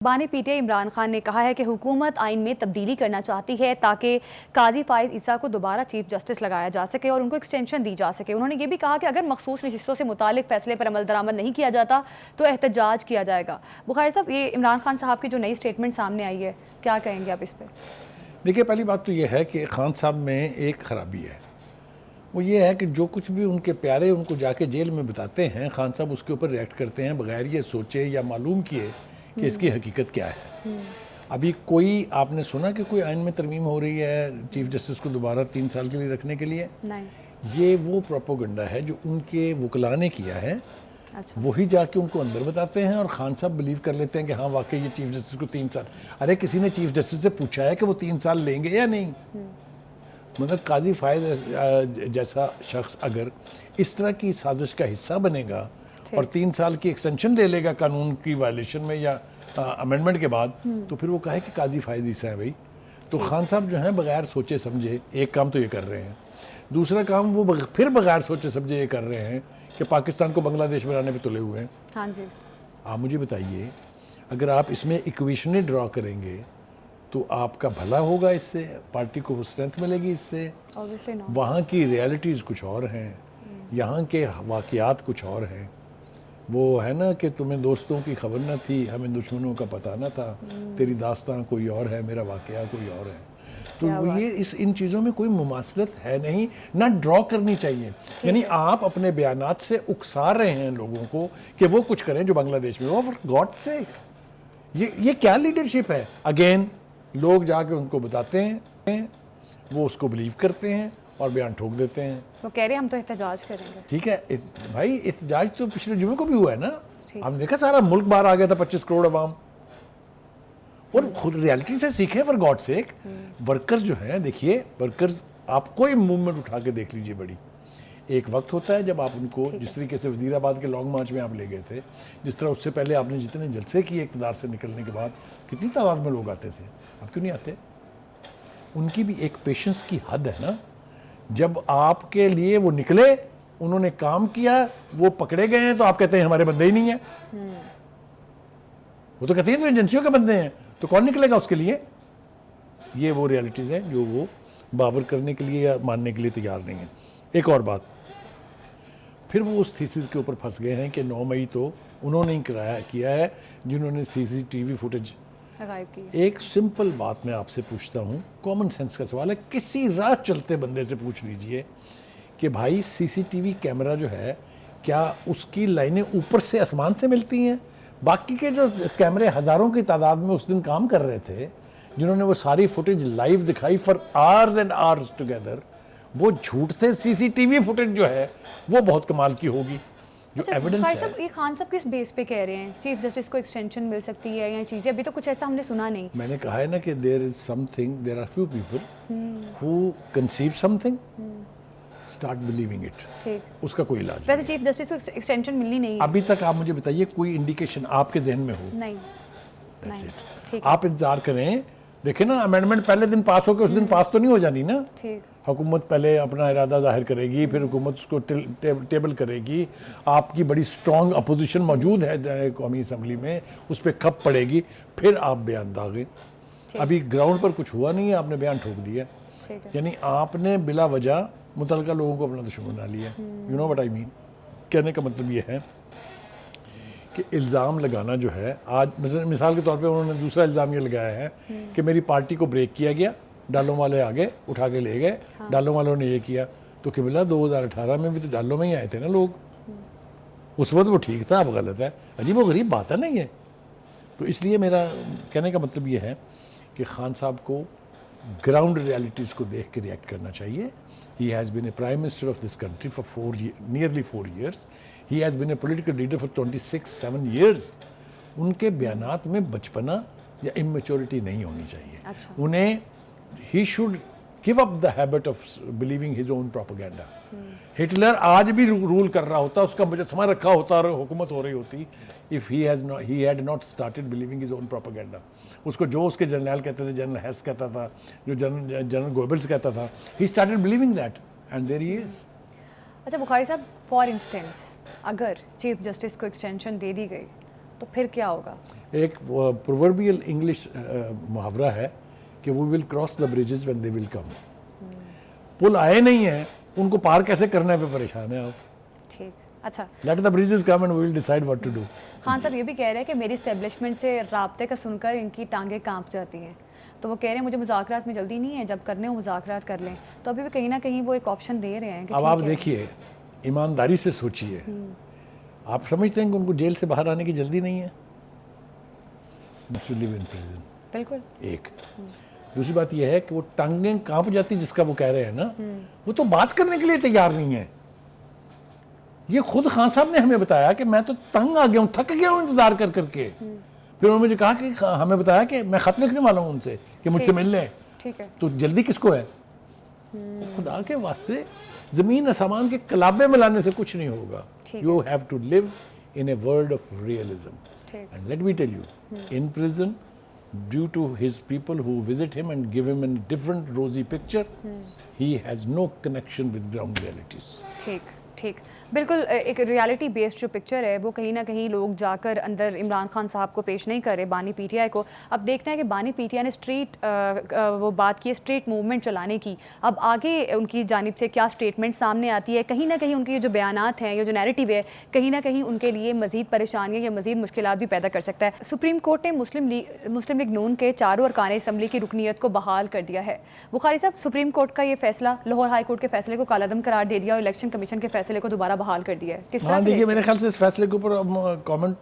बानी पीटीआई इमरान खान ने कहा है कि हुकूमत आइन में तब्दीली करना चाहती है ताकि काजी फाइज ईसा को दोबारा चीफ जस्टिस लगाया जा सके और उनको एक्सटेंशन दी जा सके। उन्होंने ये भी कहा कि अगर मखसूस नशिस्तों से मुतालिक फैसले पर अमल दरामद नहीं किया जाता तो एहतजाज किया जाएगा। बुखारी साहब, ये इमरान खान साहब की जो नई स्टेटमेंट सामने आई है, क्या कहेंगे आप इस पर? देखिए, पहली बात तो ये है कि खान साहब में एक ख़राबी है, वो ये है कि जो कुछ भी उनके प्यारे उनको जाके जेल में बताते हैं, खान साहब उसके ऊपर रिएक्ट करते हैं बगैर ये सोचे या मालूम किए कि इसकी हकीकत क्या है। अभी कोई आपने सुना कि कोई आइन में तरमीम हो रही है चीफ जस्टिस को दोबारा 3 साल के लिए रखने के लिए? नहीं। ये वो प्रोपोगंडा है जो उनके वकला ने किया है। अच्छा। वही जाके उनको अंदर बताते हैं और खान साहब बिलीव कर लेते हैं कि हाँ वाकई ये चीफ जस्टिस को 3 साल। अरे किसी ने चीफ जस्टिस से पूछा है कि वो 3 साल लेंगे या नहीं? मतलब काजी फायद जैसा शख्स अगर इस तरह की साजिश का हिस्सा बनेगा और 3 साल की एक्सटेंशन ले लेगा कानून की वायलेशन में या अमेंडमेंट के बाद, तो फिर वो कहे कि काजी फायद ईसा है भाई। तो खान साहब जो हैं बगैर सोचे समझे एक काम तो ये कर रहे हैं, दूसरा काम वो फिर बगैर सोचे समझे ये कर रहे हैं कि पाकिस्तान को बांग्लादेश बनाने पे तुले हुए हैं। हाँ जी। आप मुझे बताइए, अगर आप इसमें इक्वेशनें ड्रॉ करेंगे तो आपका भला होगा, इससे पार्टी को स्ट्रेंथ मिलेगी इससे। वहाँ की रियलिटीज़ कुछ और हैं, यहाँ के वाक़यात कुछ और हैं। वो है ना कि तुम्हें दोस्तों की खबर न थी, हमें दुश्मनों का पता न था, तेरी दास्तां कोई और है, मेरा वाक़या कोई और है। तो ये इन चीज़ों में कोई मुमासलत है नहीं, ना ड्रॉ करनी चाहिए। यानी आप अपने बयानात से उकसा रहे हैं लोगों को कि वो कुछ करें जो बांग्लादेश में हो। फॉर गॉड से ये क्या लीडरशिप है? अगेन लोग जाके उनको बताते हैं, वो उसको बिलीव करते हैं और बयान ठोक देते हैं। वो कह रहे हैं हम तो एहतजाज करेंगे। ठीक है भाई, एहतजाज तो पिछले जुमे को भी हुआ है ना। आपने देखा सारा मुल्क बाहर आ गया था, 25 करोड़ अवाम। और खुद रियलिटी से सीखे फॉर गॉड सेक। वर्कर्स जो हैं, देखिए वर्कर्स, आप कोई मूवमेंट उठा के देख लीजिए बड़ी। एक वक्त होता है जब आप उनको जिस तरीके से वजीराबाद के लॉन्ग मार्च में आप ले गए थे, जिस तरह उससे पहले आपने जितने जलसे किए इक़्तिदार से निकलने के बाद, कितनी तादाद में लोग आते थे। अब क्यों नहीं आते? उनकी भी एक पेशेंस की हद है ना। जब आपके लिए वो निकले, उन्होंने काम किया, वो पकड़े गए हैं, तो आप कहते हैं हमारे बंदे ही नहीं है। वो तो कहते हैं तो एजेंसियों के बंदे हैं, तो कौन निकलेगा उसके लिए? ये वो रियलिटीज़ हैं जो वो बावर करने के लिए या मानने के लिए तैयार नहीं है। एक और बात, फिर वो उस थीसिस के ऊपर फंस गए हैं कि 9 मई तो उन्होंने ही किया है जिन्होंने सीसीटीवी फुटेज गायब की। एक सिंपल बात मैं आपसे पूछता हूँ, कॉमन सेंस का सवाल है, किसी राह चलते बंदे से पूछ लीजिए कि भाई सीसीटीवी कैमरा जो है, क्या उसकी लाइनें ऊपर से आसमान से मिलती हैं? बाकी के जो कैमरे हज़ारों की तादाद में उस दिन काम कर रहे थे, जिन्होंने वो सारी फुटेज लाइव दिखाई for hours and hours together, वो झूठ थे। सीसीटीवी फुटेज जो है वो बहुत कमाल की होगी। जो एविडेंस है, ये खान साहब किस बेस पे कह रहे हैं चीफ जस्टिस को एक्सटेंशन मिल सकती है या चीजें? अभी तो कुछ ऐसा हमने सुना नहीं। मैंने कहा है ना कि there is something, there are few people who conceive something, start believing it. ठीक, उसका कोई इलाज नहीं। वैसे चीफ जस्टिस को एक्सटेंशन मिलनी नहीं है अभी तक। आप मुझे बताइए कोई इंडिकेशन आपके जहन में हो? नहीं। That's it. आप इंतजार करें, देखें ना, अमेंडमेंट पहले दिन पास होकर उस दिन पास तो नहीं हो जानी ना। ठीक, हुकूमत पहले अपना इरादा जाहिर करेगी, फिर हुकूमत उसको टेबल करेगी। आपकी बड़ी स्ट्रॉन्ग अपोजिशन मौजूद है कौमी असम्बली में, उस पर कब पड़ेगी, फिर आप बयान दागे। अभी ग्राउंड पर कुछ हुआ नहीं है, आपने बयान ठोक दिया। यानी आपने बिला वजह मुतलका लोगों को अपना दुश्मन बना लिया। You know what I mean? कहने का मतलब ये है कि इल्ज़ाम लगाना जो है, आज मिसाल के तौर पे उन्होंने दूसरा इल्ज़ाम ये लगाया है कि मेरी पार्टी को ब्रेक किया गया, डालों वाले आगे उठा के ले गए। हाँ। डालों वालों ने ये किया, तो किबला 2018 में भी तो डालों में ही आए थे ना लोग। उस वक्त वो ठीक था, अब गलत है। अजीब व गरीब बात है ना ये। तो इसलिए मेरा कहने का मतलब ये है कि खान साहब को ग्राउंड रियलिटीज़ को देख के रिएक्ट करना चाहिए। He has been a prime minister of this country for nearly 4 years. He has been a political leader for 26-7 years. उनके बयानात में बचपना या इमेच्योरिटी नहीं होनी चाहिए। अच्छा। उन्हें he should give up the habit of believing his own propaganda. Hitler आज भी रूल कर रहा होता, उसका मुजस्समा रखा होता और हुकूमत हो रही होती, if he had not started believing his own propaganda. उसको जो उसके जनरल कहते थे, जनरल हेस कहता था, जो जनरल गोबल्स कहता था, he started believing that and there he is. अच्छा बुखारी साहब, फॉर इंस्टेंस अगर चीफ जस्टिस को एक्सटेंशन दे दी गई तो फिर क्या होगा? एक प्रोवर्बियल इंग्लिश मुहावरा है कि we will cross the bridges when they will come. पुल आए नहीं है, उनको पार कैसे करने पे परेशान है आप। ठीक, अच्छा। Let the bridges come and we will decide what to do. Khan Sahab ये भी कह रहे हैं कि मेरी एस्टेब्लिशमेंट से राब्ते का सुनकर इनकी टांगें कांप जाती हैं, तो वो कह रहे हैं मुझे मुज़ाकरात में जल्दी नहीं है, जब करने हो मुज़ाकरात कर लें। तो अभी भी कहीं ना कहीं वो एक ऑप्शन दे रहे हैं कि अब आप देखिए, ईमानदारी से सोचिए, आप समझते हैं कि उनको जेल से बाहर आने की जल्दी नहीं है? लिव इन प्रिजन, बिल्कुल। एक दूसरी बात यह है कि वो टांगें कांप जाती जिसका वो कह रहे हैं ना, वो तो बात करने के लिए तैयार नहीं है। ये खुद खान साहब ने हमें बताया कि मैं तो तंग आ गया हूँ, थक गया हूँ इंतजार कर करके। फिर उन्होंने मुझे कहा कि हमें बताया कि मैं खत लिखने वाला हूँ उनसे कि मुझसे मिल लें। ठीक है, तो जल्दी किसको है? खुदा के वास्ते जमीन आसमान के कलाबे मिलाने से कुछ नहीं होगा। You have to live in a world of realism. And let me tell you, in prison, due to his people who visit him and give him a different rosy picture, he has no connection with ground realities. ठीक ठीक, बिल्कुल। एक reality based जो picture है वो कहीं ना कहीं लोग जाकर अंदर इमरान खान साहब को पेश नहीं करे, बानी पीटीआई को। अब देखना है कि बानी पीटीआई ने स्ट्रीट वो बात की स्ट्रीट मूवमेंट चलाने की, अब आगे उनकी जानिब से क्या स्टेटमेंट सामने आती है। कहीं ना कहीं उनके ये जो बयानात हैं, ये जो नैरेटिव है, कहीं ना कहीं उनके लिए मजीद परेशानियाँ या मजीद मुश्किलात भी पैदा कर सकता है। सुप्रीम कोर्ट ने मुस्लिम लीग नून के चारों अरकान असम्बली की रुकनीत को बहाल कर दिया है। बुखारी साहब, सुप्रीम कोर्ट का ये फैसला लाहौर हाई कोर्ट के फैसले को कालादम करार दे दिया और इलेक्शन कमीशन के फैसले को दोबारा बहाल कर दिया है। किस तरह हाँ, से देखिए, मेरे ख्याल से इस फैसले के ऊपर हम कमेंट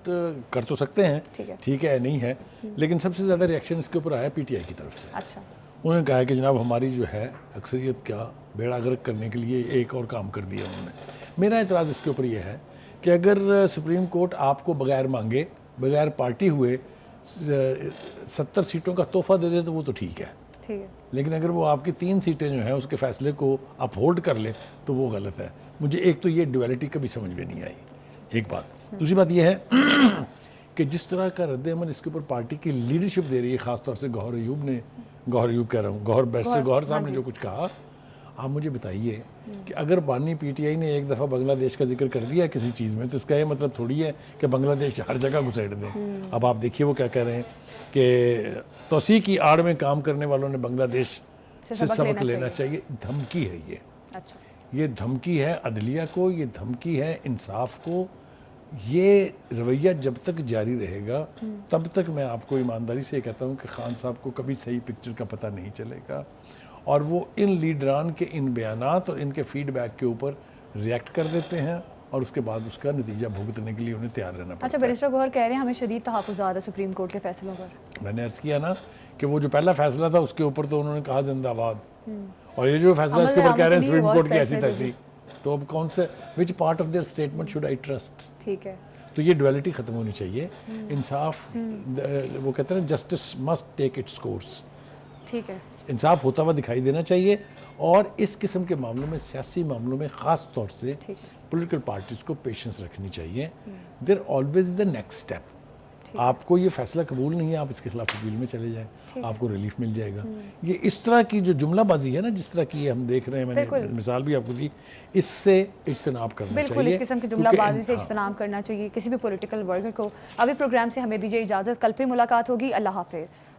कर तो सकते हैं, ठीक है, नहीं है, लेकिन सबसे ज़्यादा रिएक्शन इसके ऊपर आया पीटीआई की तरफ से। अच्छा, उन्होंने कहा कि जनाब हमारी जो है अक्सरियत का बेड़ा गर्क करने के लिए एक और काम कर दिया उन्होंने। मेरा एतराज़ इसके ऊपर यह है कि अगर सुप्रीम कोर्ट आपको बगैर मांगे, बगैर पार्टी हुए 70 सीटों का तोहफा दे दे तो वो तो ठीक है, लेकिन अगर वो आपकी 3 सीटें जो हैं उसके फैसले को अपहोल्ड कर ले तो वो गलत है। मुझे एक तो ये ड्युअलिटी कभी समझ में नहीं आई, एक बात। दूसरी बात ये है कि जिस तरह का रद्द-ए-अमल इसके ऊपर पार्टी की लीडरशिप दे रही है, ख़ासतौर से गौहर अयूब कह रहा हूँ, गौहर साहब ने जो कुछ कहा, आप मुझे बताइए कि अगर बानी पीटीआई ने एक दफ़ा बांग्लादेश का जिक्र कर दिया किसी चीज़ में, तो इसका ये मतलब थोड़ी है कि बांग्लादेश हर जगह घुसेड़ दें। अब आप देखिए वो क्या कह रहे हैं कि तोसी की आड़ में काम करने वालों ने बांग्लादेश से सबक लेना चाहिए। धमकी है ये। अच्छा, ये धमकी है अदलिया को, ये धमकी है इंसाफ को। ये रवैया जब तक जारी रहेगा तब तक मैं आपको ईमानदारी से कहता हूँ कि खान साहब को कभी सही पिक्चर का पता नहीं चलेगा, और वो इन लीडरान के इन बयानात और इनके फीडबैक के ऊपर रिएक्ट कर देते हैं और उसके बाद उसका नतीजा भुगतने के लिए उन्हें तैयार रहना पड़ता है। अच्छा, बैरिस्टर गौहर कह रहे हैं हमें शदीद तहफ़्फ़ुज़ात है सुप्रीम कोर्ट के फैसलों पर। मैंने अर्ज़ किया ना कि वो जो पहला फैसला था उसके ऊपर तो उन्होंने कहा जिंदाबाद, और ये जो फैसला इसके ऊपर कह रहे हैं सुप्रीम कोर्ट की ऐसी तैसी, तो अब कौन से which part of their statement should I trust? ठीक है, तो ये डुअलिटी ख़त्म होनी चाहिए। इंसाफ, वो कहते हैं justice must take its course. ठीक है, इंसाफ होता हुआ दिखाई देना चाहिए, और इस किस्म के मामलों में, सियासी मामलों में ख़ास तौर से पॉलिटिकल पार्टीज़ को पेशेंस रखनी चाहिए। There always the next step. आपको ये फैसला कबूल नहीं है, आप इसके खिलाफ अपील में चले जाएं, आपको रिलीफ मिल जाएगा। ये इस तरह की जो जुमलाबाजी है ना, जिस तरह की हम देख रहे हैं, मैंने मिसाल भी आपको दी, इससे इज्तनाब करना चाहिए। बिल्कुल, इस किस्म की जुमलाबाजी से इज्तनाब करना चाहिए किसी भी पॉलिटिकल वर्कर को। अभी प्रोग्राम से हमें दीजिए इजाज़त, कल फिर मुलाकात होगी। अल्लाह हाफिज़।